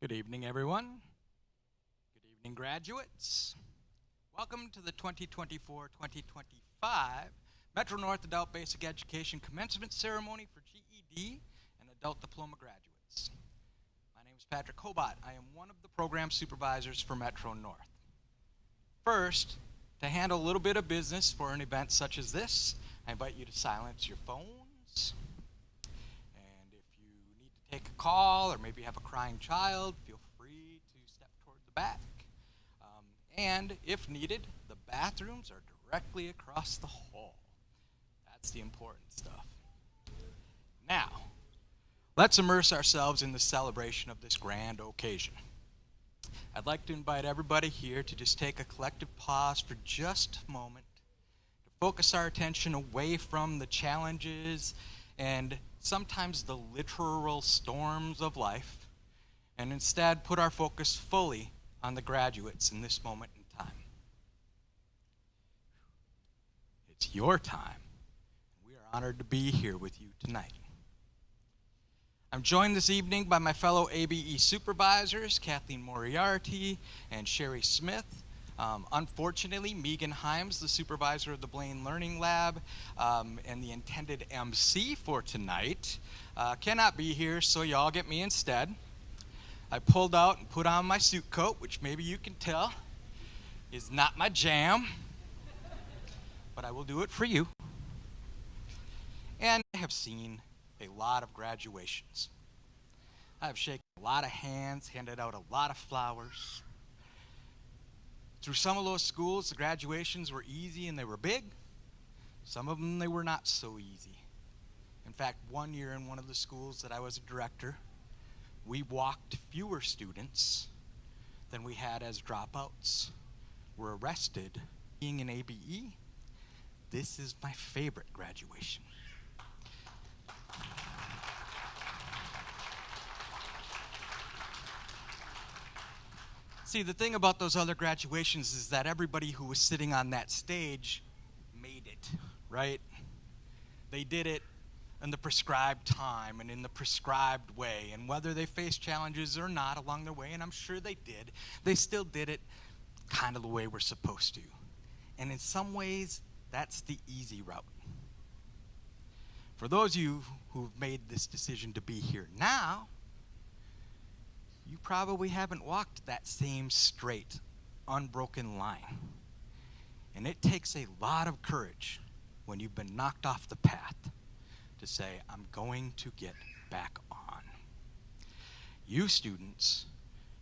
Good evening, everyone. Good evening, graduates. Welcome to the 2024-2025 Metro North Adult Basic Education Commencement Ceremony for GED and Adult Diploma graduates. My name is Patrick Hobart. I am one of the program supervisors for Metro North. First, to handle a little bit of business for an event such as this, I invite you to silence your phones. Take a call or maybe have a crying child, feel free to step toward the back. And if needed, the bathrooms are directly across the hall. That's the important stuff. Now, let's immerse ourselves in the celebration of this grand occasion. I'd like to invite everybody here to just take a collective pause for just a moment to focus our attention away from the challenges and sometimes the literal storms of life, and instead put our focus fully on the graduates in this moment in time. It's your time. We are honored to be here with you tonight. I'm joined this evening by my fellow ABE supervisors, Kathleen Moriarty and Sherry Smith. Unfortunately, Megan Himes, the supervisor of the Blaine Learning Lab and the intended MC for tonight, cannot be here, so y'all get me instead. I pulled out and put on my suit coat, which maybe you can tell is not my jam, but I will do it for you. And I have seen a lot of graduations. I have shaken a lot of hands, handed out a lot of flowers. Through some of those schools, the graduations were easy and they were big. Some of them, they were not so easy. In fact, one year in one of the schools that I was a director, we walked fewer students than we had as dropouts were arrested. Being an ABE, this is my favorite graduation. See, the thing about those other graduations is that everybody who was sitting on that stage made it, right? They did it in the prescribed time and in the prescribed way, and whether they faced challenges or not along their way, and I'm sure they did, they still did it kind of the way we're supposed to. And in some ways, that's the easy route. For those of you who've made this decision to be here now, you probably haven't walked that same straight, unbroken line. And it takes a lot of courage when you've been knocked off the path to say, I'm going to get back on. You students,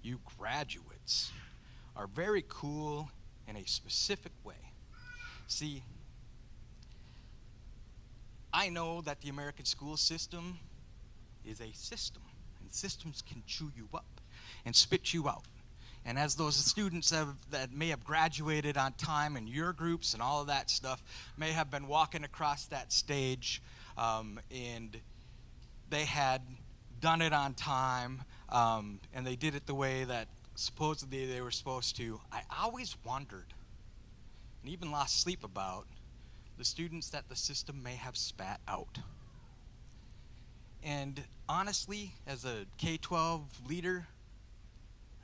you graduates, are very cool in a specific way. See, I know that the American school system is a system. Systems can chew you up and spit you out. And as those students that may have graduated on time in your groups and all of that stuff may have been walking across that stage and they had done it on time and they did it the way that supposedly they were supposed to, I always wondered and even lost sleep about the students that the system may have spat out. And honestly, as a K-12 leader,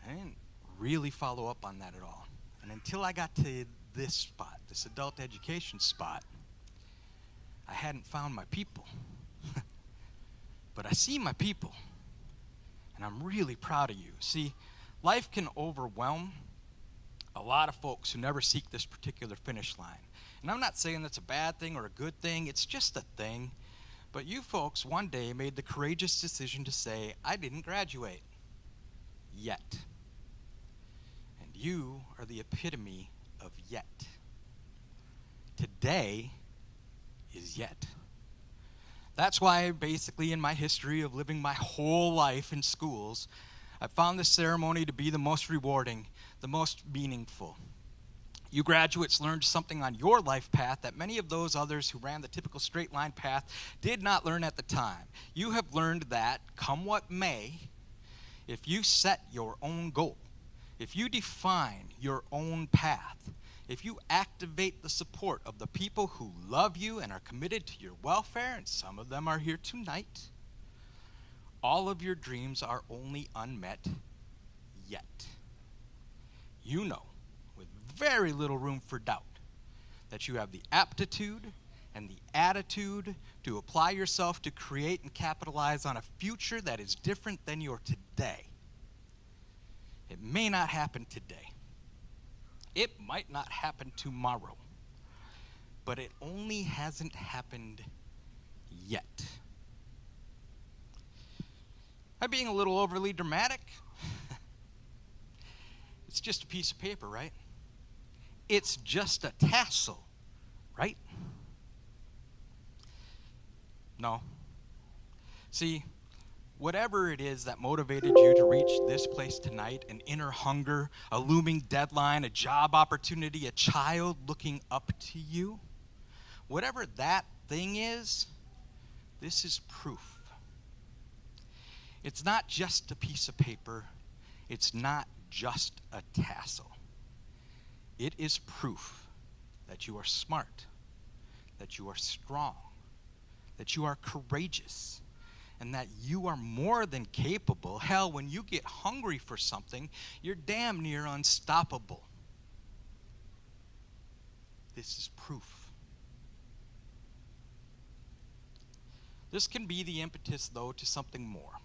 I didn't really follow up on that at all. And until I got to this spot, this adult education spot, I hadn't found my people. But I see my people, and I'm really proud of you. See, life can overwhelm a lot of folks who never seek this particular finish line. And I'm not saying that's a bad thing or a good thing, it's just a thing. But you folks one day made the courageous decision to say, I didn't graduate yet. And you are the epitome of yet. Today is yet. That's why basically in my history of living my whole life in schools, I found this ceremony to be the most rewarding, the most meaningful. You graduates learned something on your life path that many of those others who ran the typical straight line path did not learn at the time. You have learned that, come what may, if you set your own goal, if you define your own path, if you activate the support of the people who love you and are committed to your welfare, and some of them are here tonight, all of your dreams are only unmet yet. You know, with very little room for doubt, that you have the aptitude and the attitude to apply yourself to create and capitalize on a future that is different than your today. It may not happen today. It might not happen tomorrow. But it only hasn't happened yet. Am I being a little overly dramatic? It's just a piece of paper, right? It's just a tassel, right? No. See, whatever it is that motivated you to reach this place tonight, an inner hunger, a looming deadline, a job opportunity, a child looking up to you, whatever that thing is, this is proof. It's not just a piece of paper. It's not just a tassel. It is proof that you are smart, that you are strong, that you are courageous, and that you are more than capable. Hell, when you get hungry for something, you're damn near unstoppable. This is proof. This can be the impetus, though, to something more.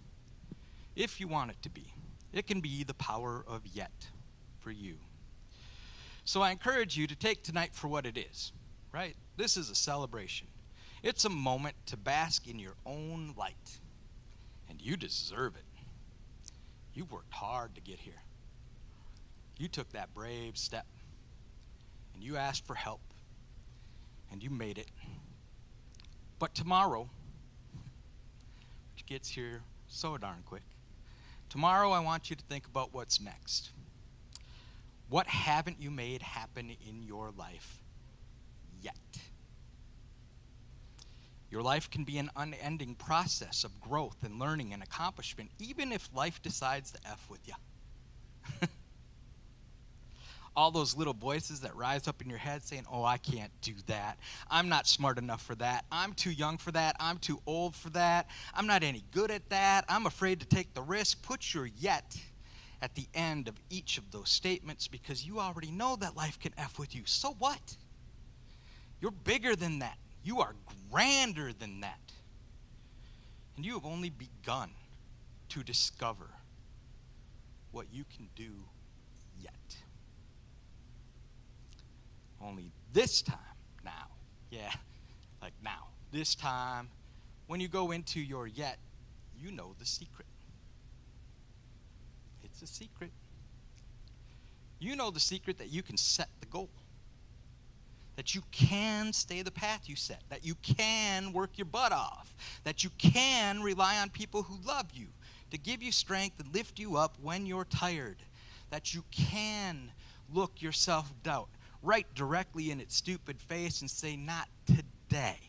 If you want it to be. It can be the power of yet for you. So I encourage you to take tonight for what it is, right? This is a celebration. It's a moment to bask in your own light. And you deserve it. You worked hard to get here. You took that brave step. And you asked for help. And you made it. But tomorrow, which gets here so darn quick, tomorrow I want you to think about what's next. What haven't you made happen in your life yet? Your life can be an unending process of growth and learning and accomplishment, even if life decides to F with you. All those little voices that rise up in your head saying, oh, I can't do that. I'm not smart enough for that. I'm too young for that. I'm too old for that. I'm not any good at that. I'm afraid to take the risk. Put your yet at the end of each of those statements, because you already know that life can F with you. So what? You're bigger than that. You are grander than that. And you have only begun to discover what you can do yet. Only this time, now, this time, when you go into your yet, you know the secret. It's a secret. You know the secret that you can set the goal, that you can stay the path you set, that you can work your butt off, that you can rely on people who love you to give you strength and lift you up when you're tired, that you can look your self-doubt right directly in its stupid face and say, not today.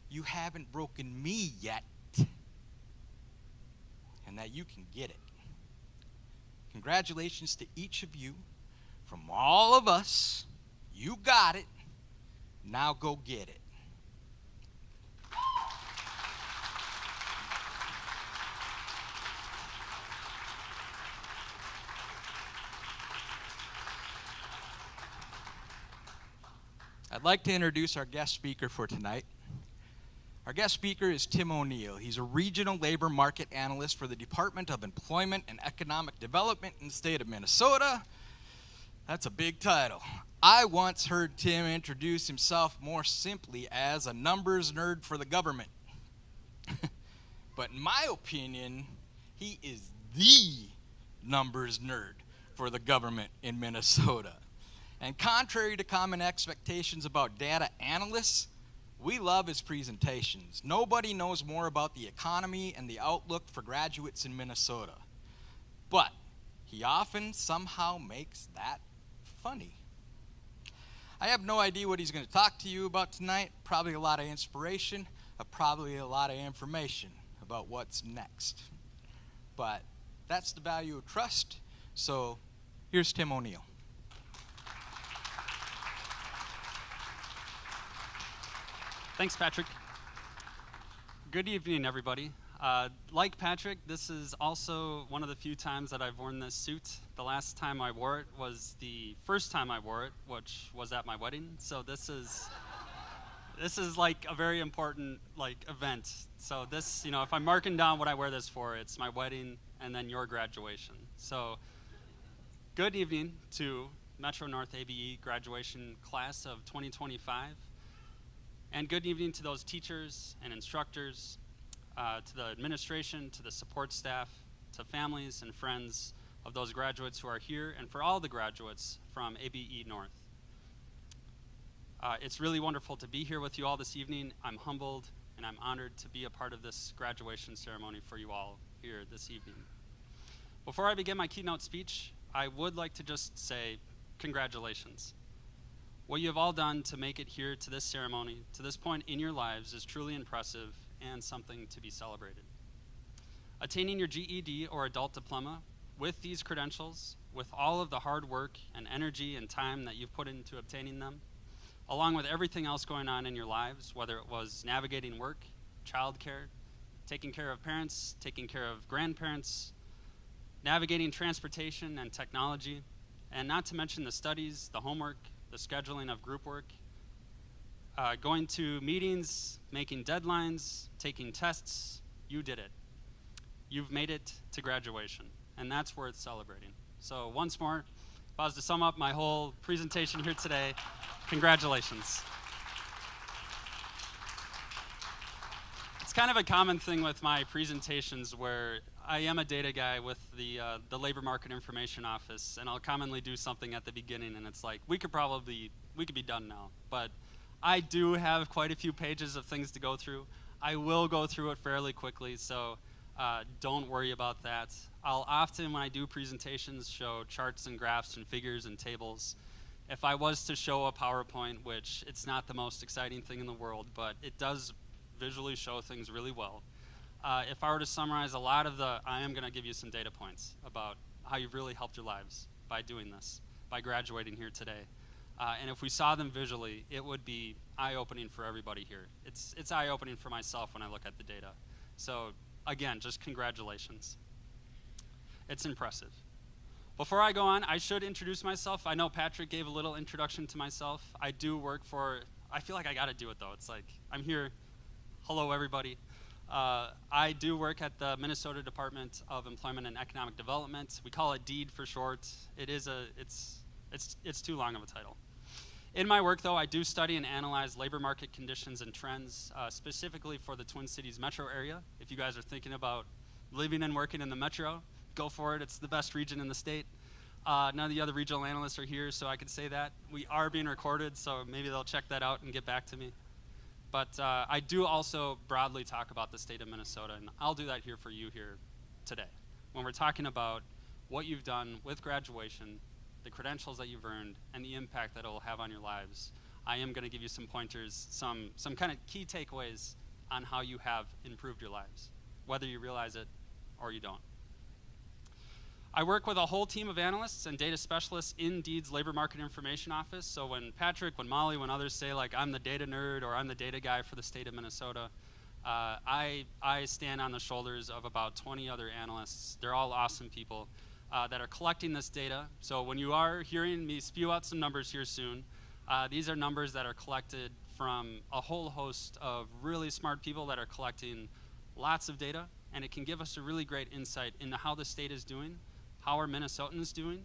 You haven't broken me yet. And that you can get it. Congratulations to each of you. From all of us, you got it. Now go get it. I'd like to introduce our guest speaker for tonight. Our guest speaker is Tim O'Neill. He's a regional labor market analyst for the Department of Employment and Economic Development in the state of Minnesota. That's a big title. I once heard Tim introduce himself more simply as a numbers nerd for the government. But in my opinion, he is the numbers nerd for the government in Minnesota. And contrary to common expectations about data analysts, we love his presentations. Nobody knows more about the economy and the outlook for graduates in Minnesota. But he often somehow makes that funny. I have no idea what he's going to talk to you about tonight. Probably a lot of inspiration, probably a lot of information about what's next. But that's the value of trust. So here's Tim O'Neill. Thanks, Patrick. Good evening, everybody. Like Patrick, this is also one of the few times that I've worn this suit. The last time I wore it was the first time I wore it, which was at my wedding. So this is like a very important like event. So this, if I'm marking down what I wear this for, it's my wedding and then your graduation. So good evening to Metro North ABE graduation class of 2025. And good evening to those teachers and instructors, to the administration, to the support staff, to families and friends of those graduates who are here, and for all the graduates from ABE North. It's really wonderful to be here with you all this evening. I'm humbled and I'm honored to be a part of this graduation ceremony for you all here this evening. Before I begin my keynote speech, I would like to just say congratulations. What you have all done to make it here to this ceremony, to this point in your lives, is truly impressive and something to be celebrated. Attaining your GED or adult diploma with these credentials, with all of the hard work and energy and time that you've put into obtaining them, along with everything else going on in your lives, whether it was navigating work, childcare, taking care of parents, taking care of grandparents, navigating transportation and technology, and not to mention the studies, the homework, the scheduling of group work, going to meetings, making deadlines, taking tests. You did it. You've made it to graduation, and that's worth celebrating. So once more, if I was to sum up my whole presentation here today, congratulations. It's kind of a common thing with my presentations where I am a data guy with the Labor Market Information Office, and I'll commonly do something at the beginning, and it's like, we could be done now. But I do have quite a few pages of things to go through. I will go through it fairly quickly, so don't worry about that. I'll often, when I do presentations, show charts and graphs and figures and tables. If I was to show a PowerPoint, which it's not the most exciting thing in the world, but it does visually show things really well. If I were to summarize a lot of I am going to give you some data points about how you've really helped your lives by doing this, by graduating here today. And if we saw them visually, it would be eye-opening for everybody here. It's eye-opening for myself when I look at the data. So again, just congratulations. It's impressive. Before I go on, I should introduce myself. I know Patrick gave a little introduction to myself. I do work I feel like I gotta do it though. It's like, I'm here. Hello, everybody. I do work at the Minnesota Department of Employment and Economic Development. We call it DEED for short. It's too long of a title. In my work, though, I do study and analyze labor market conditions and trends, specifically for the Twin Cities metro area. If you guys are thinking about living and working in the metro, go for it. It's the best region in the state. None of the other regional analysts are here, so I can say that. We are being recorded, so maybe they'll check that out and get back to me. But I do also broadly talk about the state of Minnesota, and I'll do that here for you here today. When we're talking about what you've done with graduation, the credentials that you've earned, and the impact that it will have on your lives, I am going to give you some pointers, some kind of key takeaways on how you have improved your lives, whether you realize it or you don't. I work with a whole team of analysts and data specialists in DEED's Labor Market Information Office. So when Patrick, when Molly, when others say like I'm the data nerd or I'm the data guy for the state of Minnesota, I stand on the shoulders of about 20 other analysts. They're all awesome people that are collecting this data. So when you are hearing me spew out some numbers here soon, these are numbers that are collected from a whole host of really smart people that are collecting lots of data, and it can give us a really great insight into how the state is doing, how are Minnesotans doing,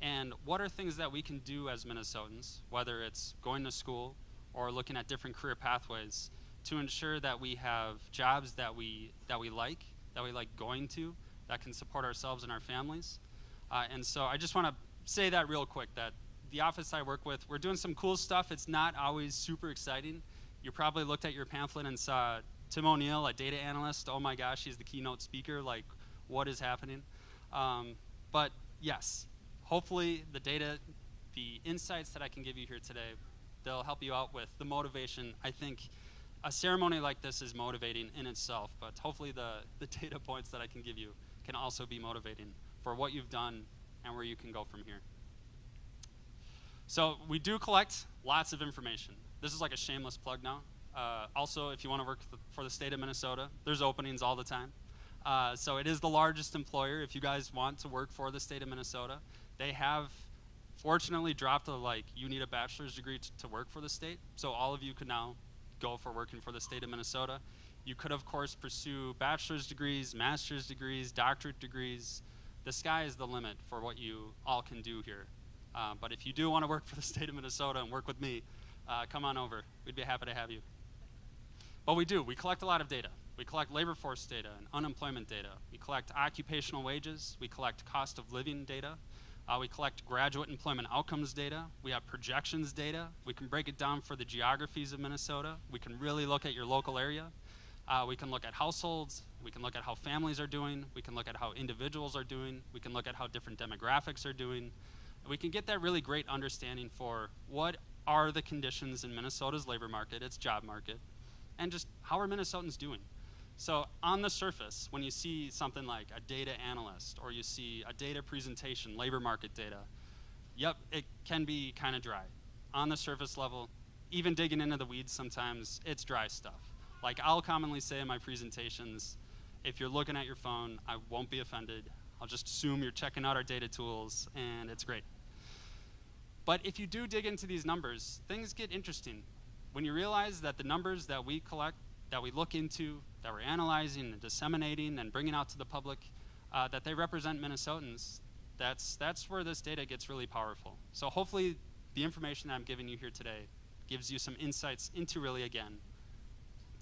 and what are things that we can do as Minnesotans, whether it's going to school or looking at different career pathways, to ensure that we have jobs that we like going to, that can support ourselves and our families. And so I just want to say that real quick, that the office I work with, we're doing some cool stuff. It's not always super exciting. You probably looked at your pamphlet and saw Tim O'Neill, a data analyst. Oh my gosh, he's the keynote speaker. Like, what is happening? But yes, hopefully the data, the insights that I can give you here today, they'll help you out with the motivation. I think a ceremony like this is motivating in itself, but hopefully the data points that I can give you can also be motivating for what you've done and where you can go from here. So we do collect lots of information. This is like a shameless plug now. Also, if you want to work for the state of Minnesota, there's openings all the time. So it is the largest employer. If you guys want to work for the state of Minnesota, they have fortunately dropped you need a bachelor's degree to work for the state. So all of you could now go for working for the state of Minnesota. You could, of course, pursue bachelor's degrees, master's degrees, doctorate degrees. The sky is the limit for what you all can do here. But if you do want to work for the state of Minnesota and work with me, come on over. We'd be happy to have you. But we do. We collect a lot of data. We collect labor force data and unemployment data. We collect occupational wages. We collect cost of living data. We collect graduate employment outcomes data. We have projections data. We can break it down for the geographies of Minnesota. We can really look at your local area. We can look at households. We can look at how families are doing. We can look at how individuals are doing. We can look at how different demographics are doing. We can get that really great understanding for what are the conditions in Minnesota's labor market, its job market, and just how are Minnesotans doing. So on the surface, when you see something like a data analyst or you see a data presentation, labor market data, yep, it can be kind of dry. On the surface level, even digging into the weeds sometimes, it's dry stuff. Like I'll commonly say in my presentations, if you're looking at your phone, I won't be offended. I'll just assume you're checking out our data tools and it's great. But if you do dig into these numbers, things get interesting. When you realize that the numbers that we collect, that we look into, that we're analyzing and disseminating and bringing out to the public, that they represent Minnesotans, that's where this data gets really powerful. So hopefully the information that I'm giving you here today gives you some insights into really, again,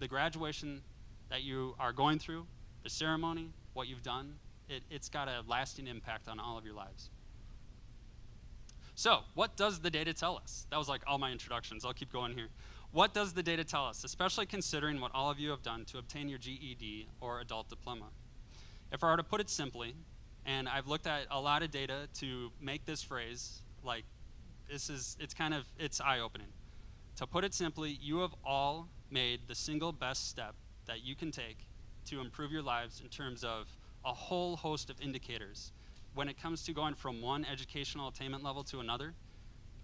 the graduation that you are going through, the ceremony, what you've done, it's got a lasting impact on all of your lives. So what does the data tell us? That was like all my introductions. I'll keep going here. What does the data tell us, especially considering what all of you have done to obtain your GED or adult diploma? If I were to put it simply, and I've looked at a lot of data to make this phrase, like it's eye-opening. To put it simply, you have all made the single best step that you can take to improve your lives in terms of a whole host of indicators. When it comes to going from one educational attainment level to another,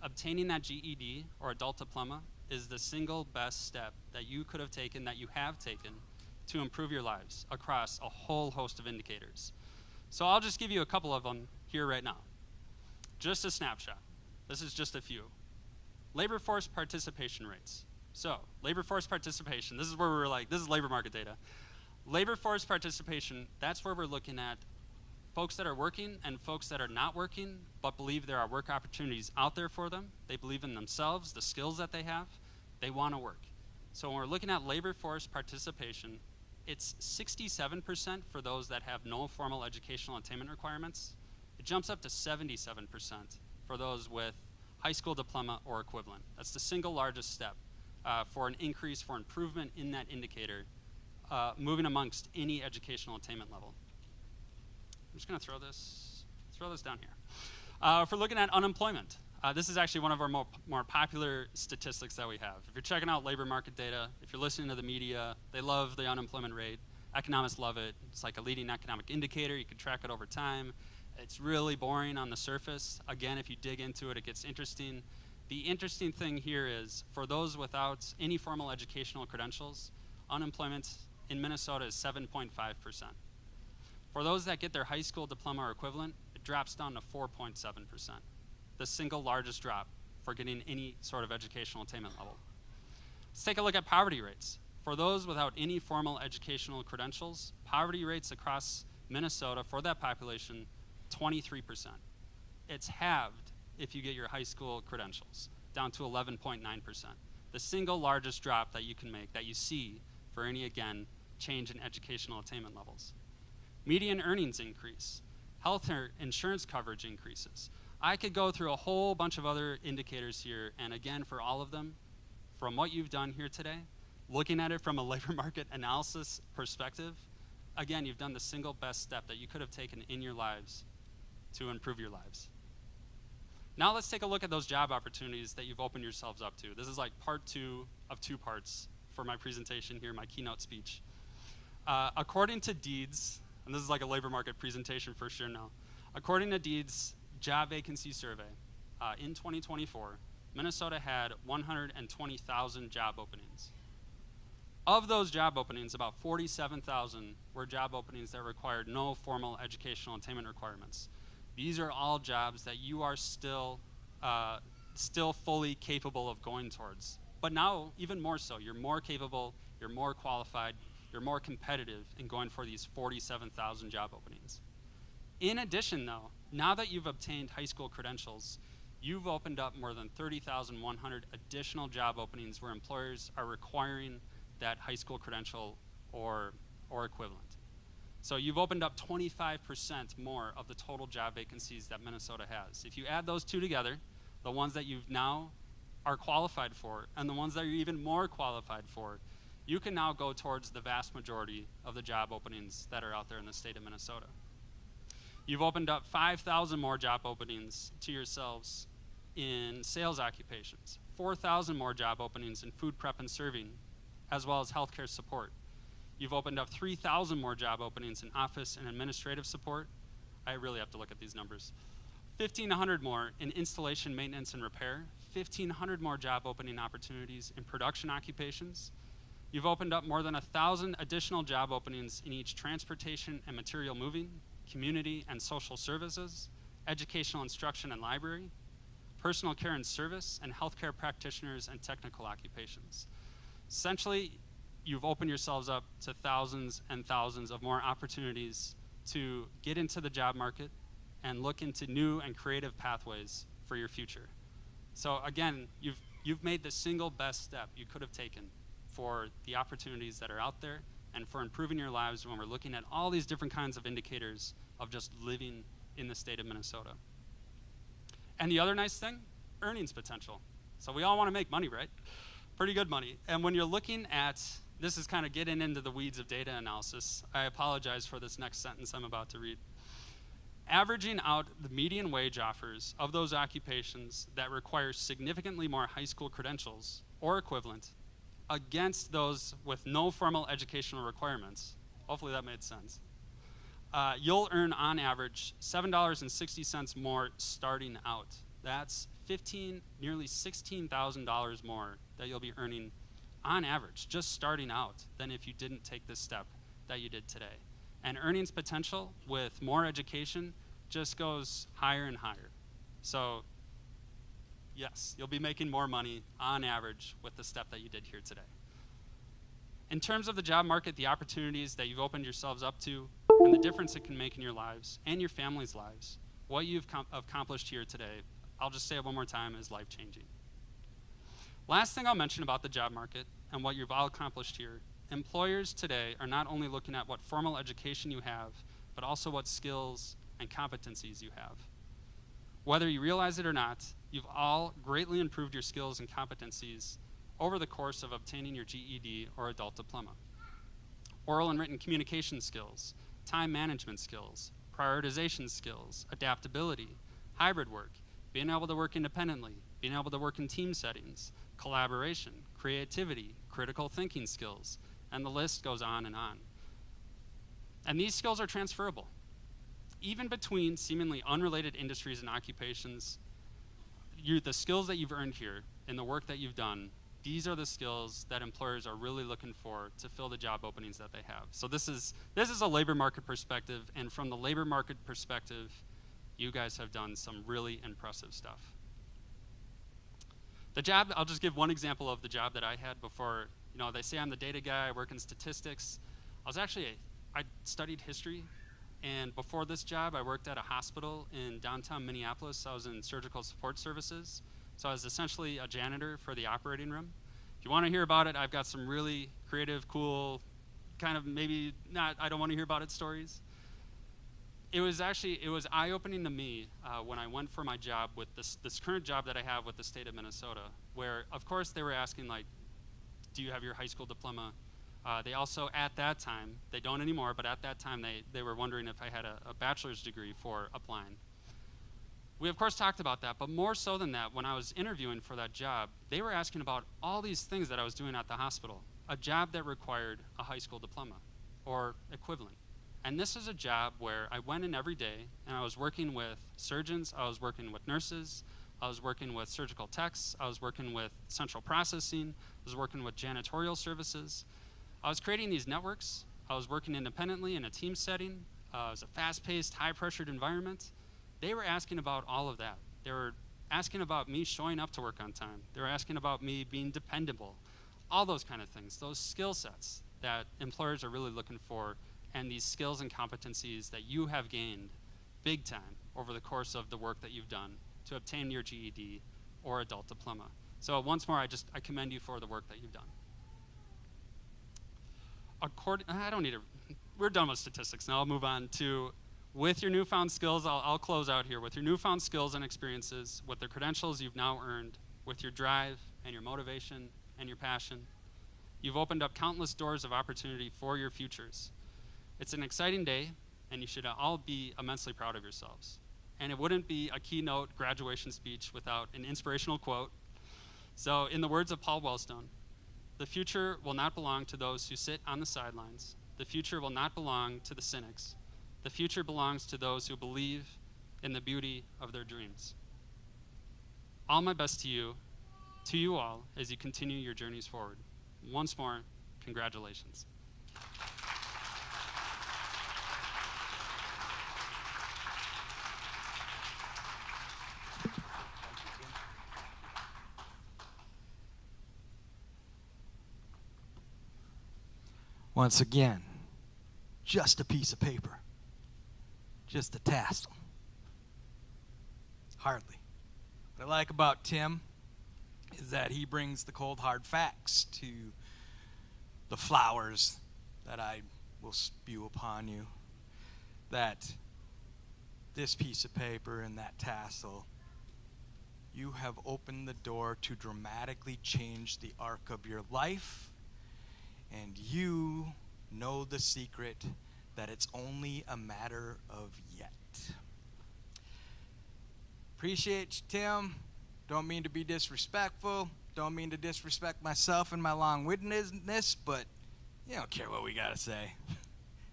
obtaining that GED or adult diploma is the single best step that you could have taken, that you have taken, to improve your lives across a whole host of indicators. So I'll just give you a couple of them here right now. Just a snapshot. This is just a few. Labor force participation rates. So labor force participation, this is where we're like, this is labor market data. Labor force participation, that's where we're looking at folks that are working and folks that are not working, but believe there are work opportunities out there for them. They believe in themselves, the skills that they have. They want to work. So when we're looking at labor force participation, it's 67% for those that have no formal educational attainment requirements. It jumps up to 77% for those with high school diploma or equivalent. That's the single largest step for an increase, for improvement in that indicator, moving amongst any educational attainment level. I'm just going to throw this down here. If we're looking at unemployment, this is actually one of our more popular statistics that we have. If you're checking out labor market data, if you're listening to the media, they love the unemployment rate. Economists love it. It's like a leading economic indicator. You can track it over time. It's really boring on the surface. Again, if you dig into it, it gets interesting. The interesting thing here is, for those without any formal educational credentials, unemployment in Minnesota is 7.5%. For those that get their high school diploma or equivalent, it drops down to 4.7%, the single largest drop for getting any sort of educational attainment level. Let's take a look at poverty rates. For those without any formal educational credentials, poverty rates across Minnesota for that population, 23%. It's halved if you get your high school credentials, down to 11.9%. The single largest drop that you can make, that you see for any, again, change in educational attainment levels. Median earnings increase. Health insurance coverage increases. I could go through a whole bunch of other indicators here, and again, for all of them, from what you've done here today, looking at it from a labor market analysis perspective, again, you've done the single best step that you could have taken in your lives to improve your lives. Now let's take a look at those job opportunities that you've opened yourselves up to. This is like part 2 of 2 parts for my presentation here, my keynote speech. According to Deeds, and this is like a labor market presentation for sure now. According to Deeds job vacancy survey, in 2024, Minnesota had 120,000 job openings. Of those job openings, about 47,000 were job openings that required no formal educational attainment requirements. These are all jobs that you are still fully capable of going towards. But now, even more so, you're more capable, you're more qualified, you're more competitive in going for these 47,000 job openings. In addition, though, now that you've obtained high school credentials, you've opened up more than 30,100 additional job openings where employers are requiring that high school credential or equivalent. So you've opened up 25% more of the total job vacancies that Minnesota has. If you add those two together, the ones that you've now are qualified for and the ones that you're even more qualified for, you can now go towards the vast majority of the job openings that are out there in the state of Minnesota. You've opened up 5,000 more job openings to yourselves in sales occupations, 4,000 more job openings in food prep and serving, as well as healthcare support. You've opened up 3,000 more job openings in office and administrative support. I really have to look at these numbers. 1,500 more in installation, maintenance, and repair. 1,500 more job opening opportunities in production occupations. You've opened up more than 1,000 additional job openings in each transportation and material moving, community and social services, educational instruction and library, personal care and service, and healthcare practitioners and technical occupations. Essentially, you've opened yourselves up to thousands and thousands of more opportunities to get into the job market and look into new and creative pathways for your future. So again, you've made the single best step you could have taken for the opportunities that are out there and for improving your lives when we're looking at all these different kinds of indicators of just living in the state of Minnesota. And the other nice thing, earnings potential. So we all want to make money, right? Pretty good money. And when you're looking at, this is kind of getting into the weeds of data analysis. I apologize for this next sentence I'm about to read. Averaging out the median wage offers of those occupations that require significantly more high school credentials or equivalent against those with no formal educational requirements, hopefully that made sense, you'll earn on average $7.60 more starting out. That's nearly $16,000 more that you'll be earning on average, just starting out, than if you didn't take this step that you did today. And earnings potential with more education just goes higher and higher. So yes, you'll be making more money on average with the step that you did here today. In terms of the job market, the opportunities that you've opened yourselves up to, and the difference it can make in your lives and your family's lives, what you've accomplished here today, I'll just say it one more time, is life-changing. Last thing I'll mention about the job market and what you've all accomplished here, employers today are not only looking at what formal education you have, but also what skills and competencies you have. Whether you realize it or not, you've all greatly improved your skills and competencies over the course of obtaining your GED or adult diploma. Oral and written communication skills, time management skills, prioritization skills, adaptability, hybrid work, being able to work independently, being able to work in team settings, collaboration, creativity, critical thinking skills, and the list goes on and on. And these skills are transferable. Even between seemingly unrelated industries and occupations, the skills that you've earned here and the work that you've done, these are the skills that employers are really looking for to fill the job openings that they have. So this is a labor market perspective, and from the labor market perspective, you guys have done some really impressive stuff. The job, I'll just give one example of the job that I had before. You know, they say I'm the data guy, I work in statistics. I studied history, and before this job, I worked at a hospital in downtown Minneapolis. I was in surgical support services. So I was essentially a janitor for the operating room. If you want to hear about it, I've got some really creative, cool, kind of maybe not, I don't want to hear about it stories. It was eye-opening to me when I went for my job with this current job that I have with the state of Minnesota, where, of course, they were asking, like, do you have your high school diploma? They also, at that time, they don't anymore, but at that time, they were wondering if I had a bachelor's degree for applying. We, of course, talked about that, but more so than that, when I was interviewing for that job, they were asking about all these things that I was doing at the hospital, a job that required a high school diploma or equivalent. And this is a job where I went in every day, and I was working with surgeons, I was working with nurses, I was working with surgical techs, I was working with central processing, I was working with janitorial services. I was creating these networks. I was working independently in a team setting. It was a fast-paced, high-pressured environment. They were asking about all of that. They were asking about me showing up to work on time. They were asking about me being dependable, all those kind of things, those skill sets that employers are really looking for, and these skills and competencies that you have gained big time over the course of the work that you've done to obtain your GED or adult diploma. So once more, I commend you for the work that you've done. We're done with statistics. Now I'll move on to, with your newfound skills, I'll close out here. With your newfound skills and experiences, with the credentials you've now earned, with your drive and your motivation and your passion, you've opened up countless doors of opportunity for your futures. It's an exciting day, and you should all be immensely proud of yourselves. And it wouldn't be a keynote graduation speech without an inspirational quote. So in the words of Paul Wellstone, the future will not belong to those who sit on the sidelines. The future will not belong to the cynics. The future belongs to those who believe in the beauty of their dreams. All my best to you all, as you continue your journeys forward. Once more, congratulations. Once again, just a piece of paper, just a tassel. Hardly. What I like about Tim is that he brings the cold, hard facts to the flowers that I will spew upon you. That this piece of paper and that tassel, you have opened the door to dramatically change the arc of your life. And you know the secret that it's only a matter of yet. Appreciate you, Tim. Don't mean to be disrespectful. Don't mean to disrespect myself and my long-windedness, but you don't care what we got to say.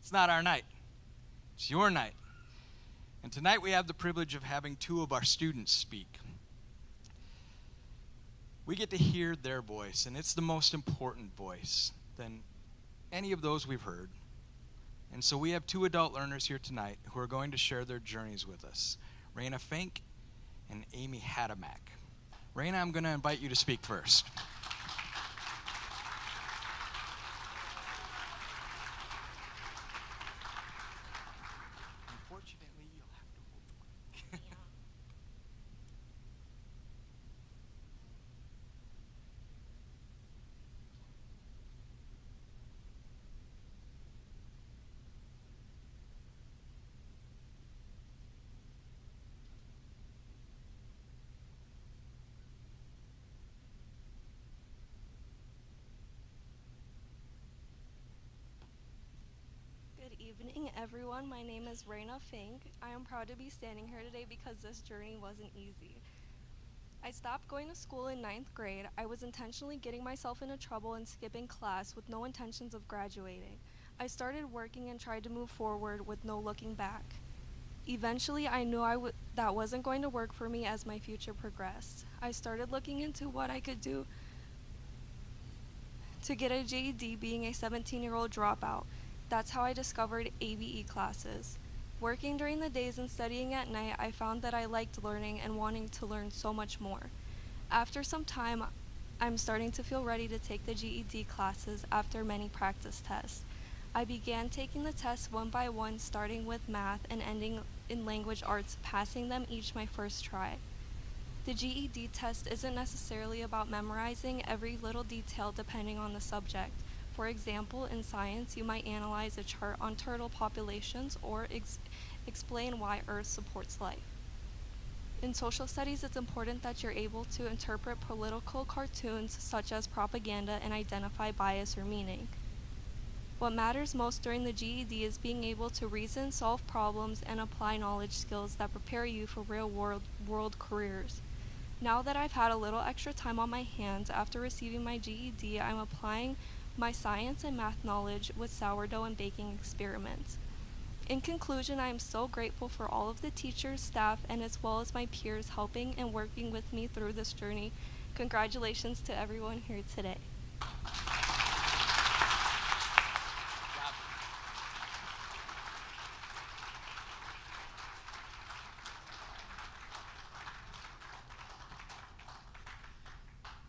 It's not our night. It's your night. And tonight we have the privilege of having two of our students speak. We get to hear their voice, and it's the most important voice than any of those we've heard. And so we have two adult learners here tonight who are going to share their journeys with us, Raina Fink and Amy Hadamack. Raina, I'm going to invite you to speak first. Unfortunately, you'll have to hold the mic. Good evening, everyone. My name is Raina Fink. I am proud to be standing here today because this journey wasn't easy. I stopped going to school in 9th grade. I was intentionally getting myself into trouble and skipping class with no intentions of graduating. I started working and tried to move forward with no looking back. Eventually, I knew that wasn't going to work for me as my future progressed. I started looking into what I could do to get a GED, being a 17-year-old dropout. That's how I discovered ABE classes. Working during the days and studying at night, I found that I liked learning and wanting to learn so much more. After some time, I'm starting to feel ready to take the GED classes after many practice tests. I began taking the tests one by one, starting with math and ending in language arts, passing them each my first try. The GED test isn't necessarily about memorizing every little detail depending on the subject. For example, in science, you might analyze a chart on turtle populations or explain why Earth supports life. In social studies, it's important that you're able to interpret political cartoons such as propaganda and identify bias or meaning. What matters most during the GED is being able to reason, solve problems, and apply knowledge skills that prepare you for real-world careers. Now that I've had a little extra time on my hands after receiving my GED, I'm applying my science and math knowledge with sourdough and baking experiments. In conclusion, I am so grateful for all of the teachers, staff, and as well as my peers helping and working with me through this journey. Congratulations to everyone here today.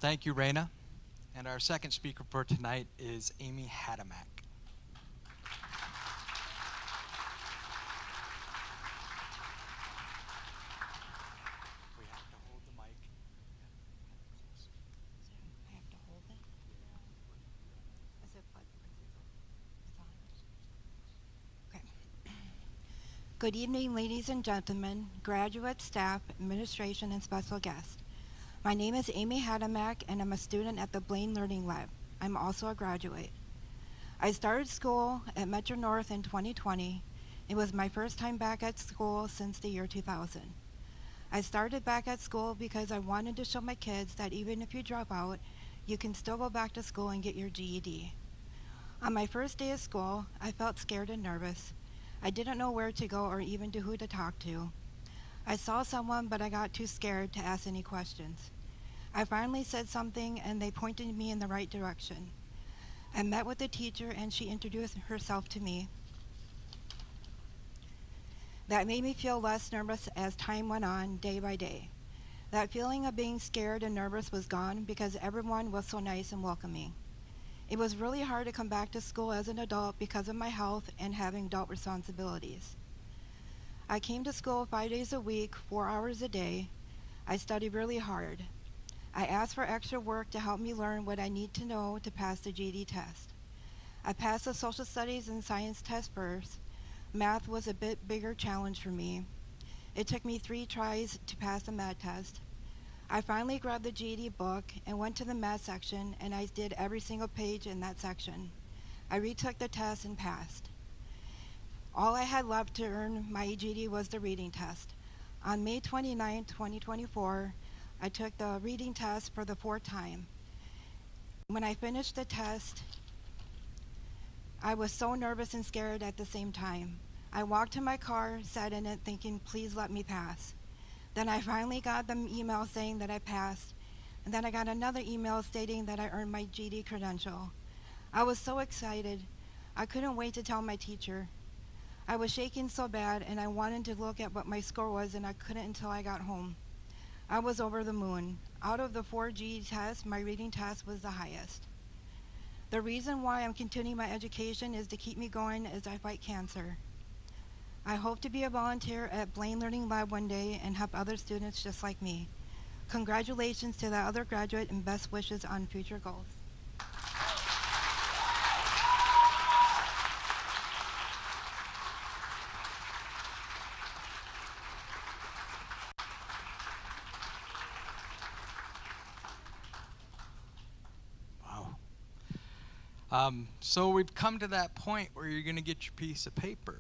Thank you, Raina. And our second speaker for tonight is Amy Hadamak. We have to hold the mic. I have to hold it? Is it plugged? It's on. Okay. Good evening, ladies and gentlemen, graduate, staff, administration, and special guests. My name is Amy Hadamak, and I'm a student at the Blaine Learning Lab. I'm also a graduate. I started school at Metro North in 2020. It was my first time back at school since the year 2000. I started back at school because I wanted to show my kids that even if you drop out, you can still go back to school and get your GED. On my first day of school, I felt scared and nervous. I didn't know where to go or even to who to talk to. I saw someone, but I got too scared to ask any questions. I finally said something, and they pointed me in the right direction. I met with the teacher, and she introduced herself to me. That made me feel less nervous as time went on, day by day. That feeling of being scared and nervous was gone because everyone was so nice and welcoming. It was really hard to come back to school as an adult because of my health and having adult responsibilities. I came to school 5 days a week, 4 hours a day. I studied really hard. I asked for extra work to help me learn what I need to know to pass the GED test. I passed the social studies and science test first. Math was a bit bigger challenge for me. It took me 3 tries to pass the math test. I finally grabbed the GED book and went to the math section, and I did every single page in that section. I retook the test and passed. All I had left to earn my GED was the reading test. On May 29, 2024, I took the reading test for the 4th time. When I finished the test, I was so nervous and scared at the same time. I walked to my car, sat in it thinking, please let me pass. Then I finally got the email saying that I passed, and then I got another email stating that I earned my GED credential. I was so excited. I couldn't wait to tell my teacher. I was shaking so bad, and I wanted to look at what my score was, and I couldn't until I got home. I was over the moon. Out of the 4 GED tests, my reading test was the highest. The reason why I'm continuing my education is to keep me going as I fight cancer. I hope to be a volunteer at Blaine Learning Lab one day and help other students just like me. Congratulations to the other graduate and best wishes on future goals. So we've come to that point where you're going to get your piece of paper.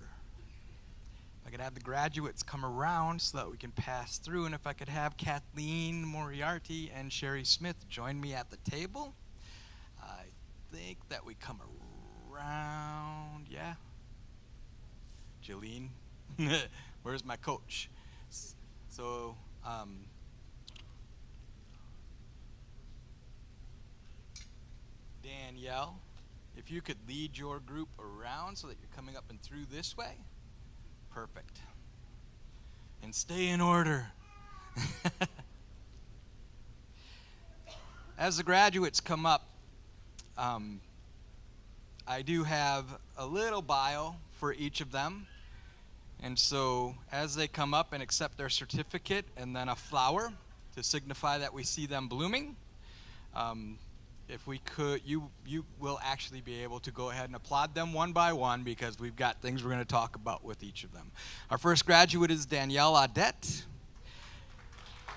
If I could have the graduates come around so that we can pass through, and if I could have Kathleen Moriarty and Sherry Smith join me at the table. I think that we come around, yeah? Jolene, where's my coach? So, Danielle, if you could lead your group around so that you're coming up and through this way. Perfect. And stay in order. As the graduates come up, I do have a little bio for each of them. And so as they come up and accept their certificate and then a flower to signify that we see them blooming, if we could, you will actually be able to go ahead and applaud them one by one because we've got things we're going to talk about with each of them. Our first graduate is Danielle Audette.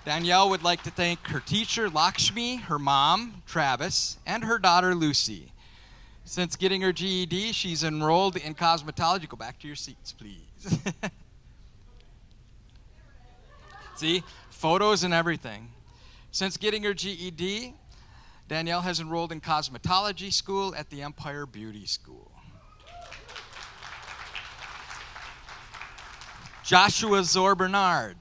Danielle would like to thank her teacher, Lakshmi, her mom, Travis, and her daughter, Lucy. Since getting her GED, she's enrolled in cosmetology. Go back to your seats, please. See, photos and everything. Since getting her GED, Danielle has enrolled in cosmetology school at the Empire Beauty School. Joshua Zor Bernard.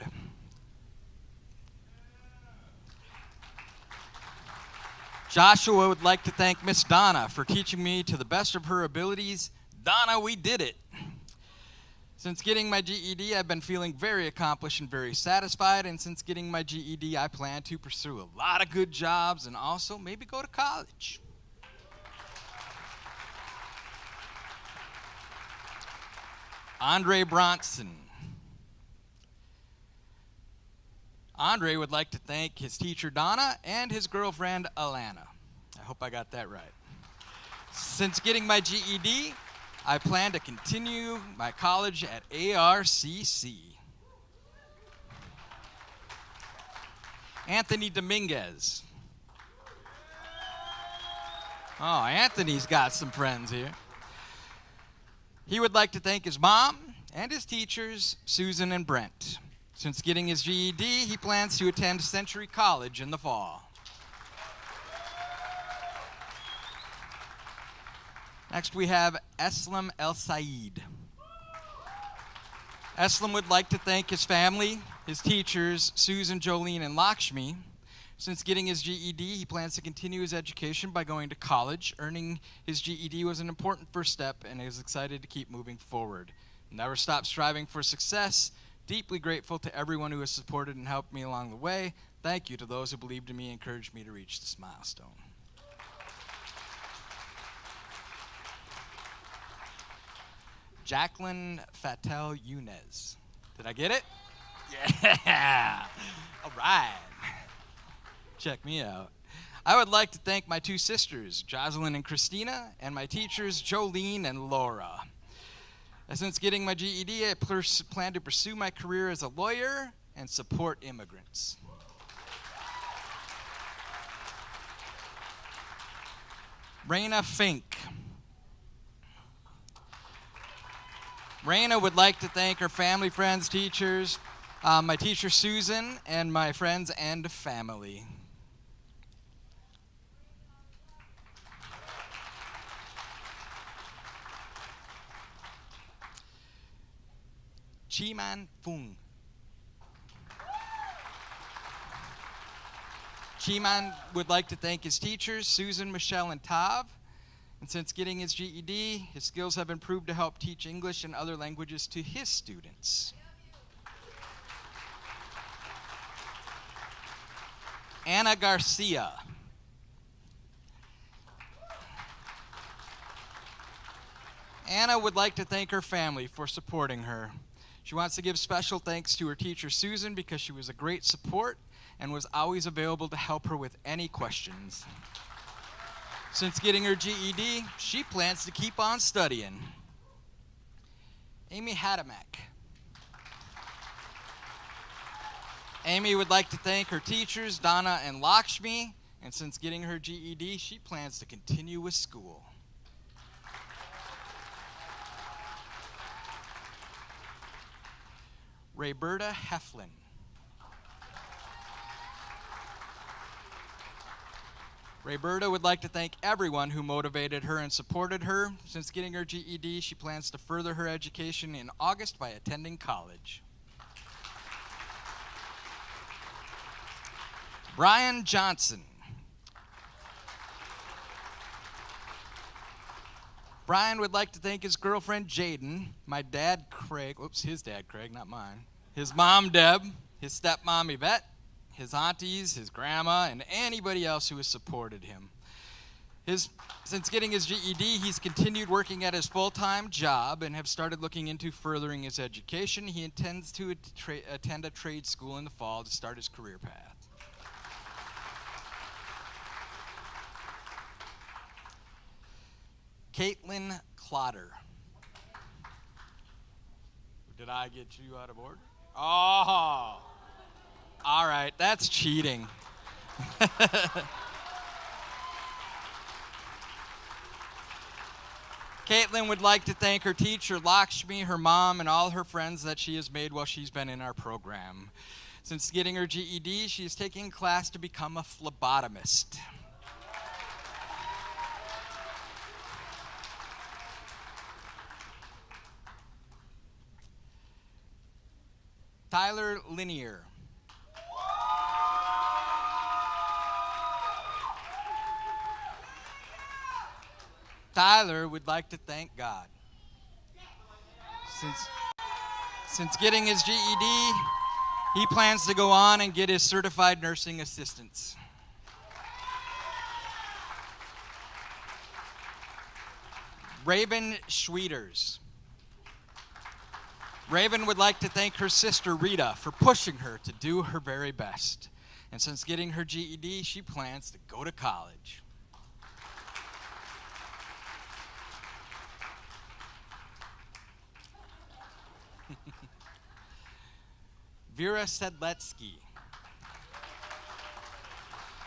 Joshua would like to thank Miss Donna for teaching me to the best of her abilities. Donna, we did it. Since getting my GED, I've been feeling very accomplished and very satisfied, and since getting my GED, I plan to pursue a lot of good jobs and also maybe go to college. Andre Bronson. Andre would like to thank his teacher Donna and his girlfriend Alana. I hope I got that right. Since getting my GED, I plan to continue my college at ARCC. Anthony Dominguez. Oh, Anthony's got some friends here. He would like to thank his mom and his teachers, Susan and Brent. Since getting his GED, he plans to attend Century College in the fall. Next we have Eslam El Said. Eslam would like to thank his family, his teachers, Susan, Jolene, and Lakshmi. Since getting his GED, he plans to continue his education by going to college. Earning his GED was an important first step, and he is excited to keep moving forward. Never stop striving for success. Deeply grateful to everyone who has supported and helped me along the way. Thank you to those who believed in me and encouraged me to reach this milestone. Jacqueline Fatel Yunez. Did I get it? Yeah! All right. Check me out. I would like to thank my two sisters, Jocelyn and Christina, and my teachers, Jolene and Laura. Since getting my GED, I plan to pursue my career as a lawyer and support immigrants. Raina Fink. Raina would like to thank her family, friends, teachers, my teacher Susan, and my friends and family. Chiman Fung. Chiman would like to thank his teachers, Susan, Michelle, and Tav. And since getting his GED, his skills have improved to help teach English and other languages to his students. Anna Garcia. Anna would like to thank her family for supporting her. She wants to give special thanks to her teacher, Susan, because she was a great support and was always available to help her with any questions. Since getting her GED, she plans to keep on studying. Amy Hadamek. Amy would like to thank her teachers, Donna and Lakshmi, and since getting her GED, she plans to continue with school. Rayberta Heflin. Rayberta would like to thank everyone who motivated her and supported her. Since getting her GED, she plans to further her education in August by attending college. Brian Johnson. Brian would like to thank his girlfriend Jaden, my dad Craig, his dad Craig, not mine, his mom Deb, his stepmom Yvette, his aunties, his grandma, and anybody else who has supported him. Since getting his GED, he's continued working at his full-time job and have started looking into furthering his education. He intends to attend a trade school in the fall to start his career path. Caitlin Clotter. Did I get you out of order? Oh, all right, that's cheating. Caitlin would like to thank her teacher, Lakshmi, her mom, and all her friends that she has made while she's been in our program. Since getting her GED, she is taking a class to become a phlebotomist. Tyler Linier. Tyler would like to thank God. Since getting his GED, he plans to go on and get his certified nursing assistance. Raven Schwieters. Raven would like to thank her sister Rita for pushing her to do her very best. And since getting her GED, she plans to go to college. Vera Sedletsky.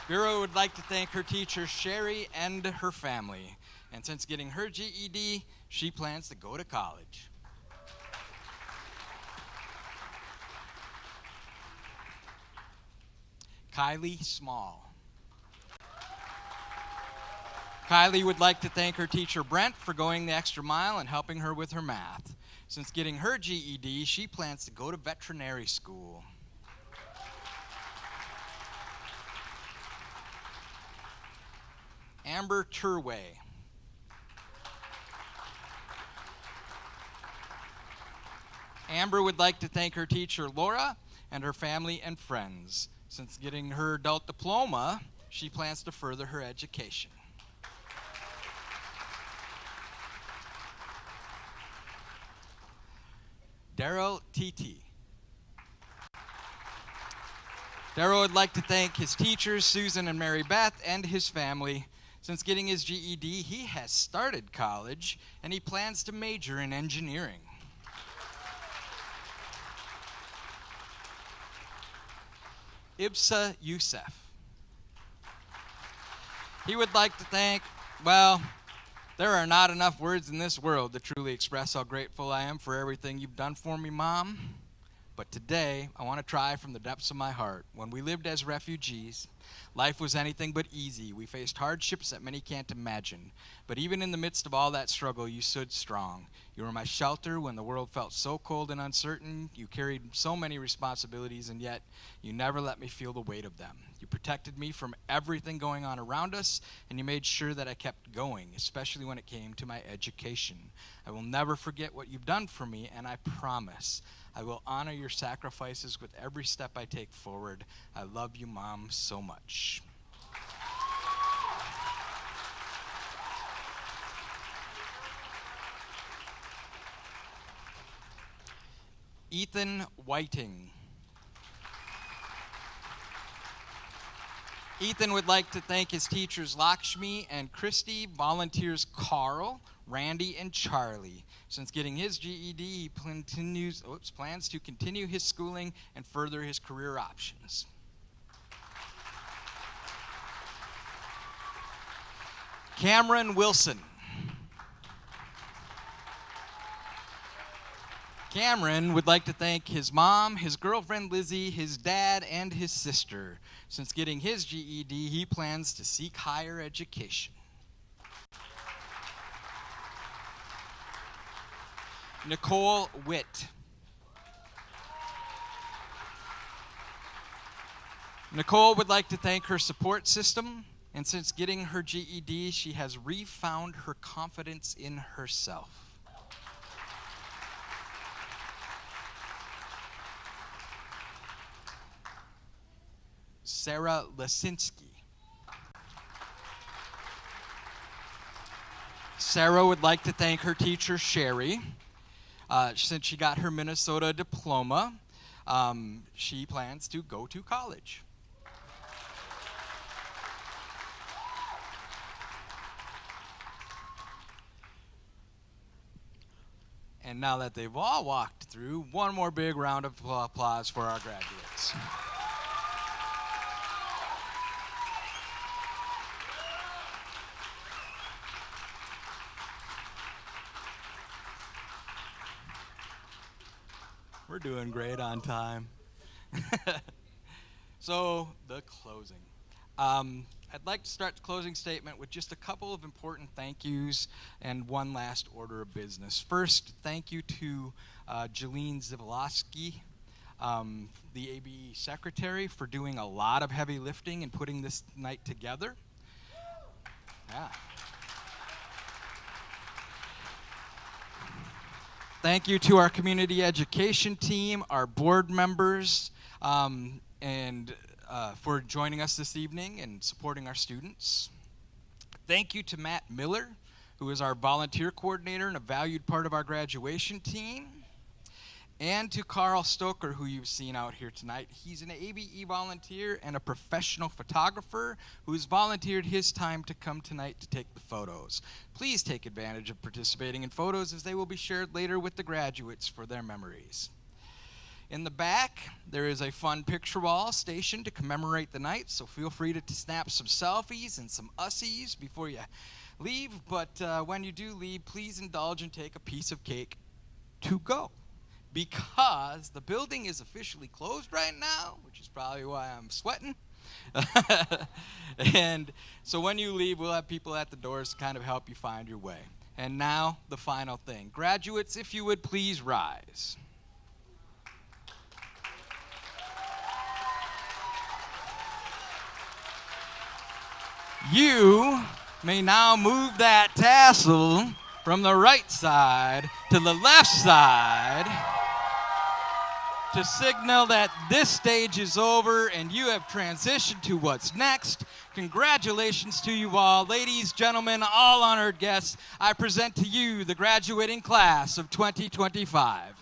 Vera would like to thank her teacher Sherry and her family. And since getting her GED, she plans to go to college. Kylie Small. Kylie would like to thank her teacher Brent for going the extra mile and helping her with her math. Since getting her GED, she plans to go to veterinary school. Amber Turway. Amber would like to thank her teacher Laura and her family and friends. Since getting her adult diploma, she plans to further her education. Daryl Titi. Daryl would like to thank his teachers, Susan and Mary Beth, and his family. Since getting his GED, he has started college, and he plans to major in engineering. Ibsa Youssef. He would like to thank, well, there are not enough words in this world to truly express how grateful I am for everything you've done for me, Mom. But today, I want to try from the depths of my heart. When we lived as refugees, life was anything but easy. We faced hardships that many can't imagine. But even in the midst of all that struggle, you stood strong. You were my shelter when the world felt so cold and uncertain. You carried so many responsibilities, and yet you never let me feel the weight of them. You protected me from everything going on around us, and you made sure that I kept going, especially when it came to my education. I will never forget what you've done for me, and I promise I will honor your sacrifices with every step I take forward. I love you, Mom, so much. Ethan Whiting. Ethan would like to thank his teachers Lakshmi and Christy, volunteers Carl, Randy, and Charlie. Since getting his GED, he plans to continue his schooling and further his career options. Cameron Wilson. Cameron would like to thank his mom, his girlfriend Lizzie, his dad, and his sister. Since getting his GED, he plans to seek higher education. Nicole Witt. Nicole would like to thank her support system, and since getting her GED, she has refound her confidence in herself. Sarah Lesinski. Sarah would like to thank her teacher, Sherry. Since she got her Minnesota diploma, she plans to go to college. And now that they've all walked through, one more big round of applause for our graduates. We're doing great on time. So, the closing. I'd like to start the closing statement with just a couple of important thank yous and one last order of business. First, thank you to Jolene Zivlowski, the ABE secretary, for doing a lot of heavy lifting and putting this night together. Yeah. Thank you to our community education team, our board members, for joining us this evening and supporting our students. Thank you to Matt Miller, who is our volunteer coordinator and a valued part of our graduation team. And to Carl Stoker, who you've seen out here tonight. He's an ABE volunteer and a professional photographer who's volunteered his time to come tonight to take the photos. Please take advantage of participating in photos, as they will be shared later with the graduates for their memories. In the back, there is a fun picture wall stationed to commemorate the night, so feel free to snap some selfies and some ussies before you leave. But when you do leave, please indulge and take a piece of cake to go, because the building is officially closed right now, which is probably why I'm sweating. And so when you leave, we'll have people at the doors to kind of help you find your way. And now, the final thing. Graduates, if you would please rise. You may now move that tassel from the right side to the left side to signal that this stage is over and you have transitioned to what's next. Congratulations to you all. Ladies, gentlemen, all honored guests, I present to you the graduating class of 2025.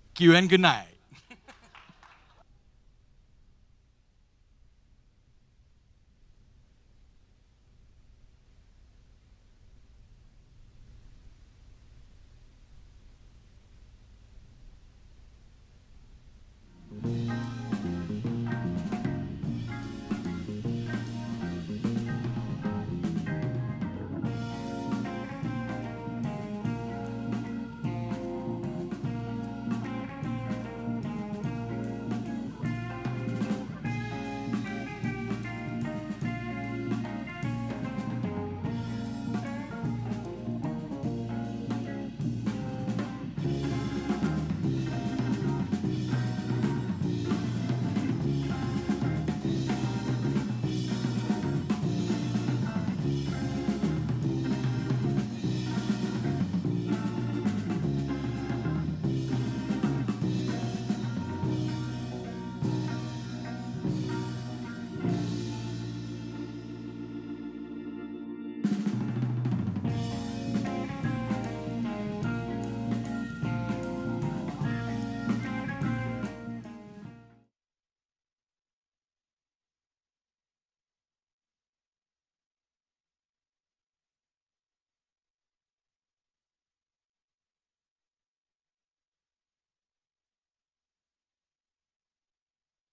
Thank you and good night.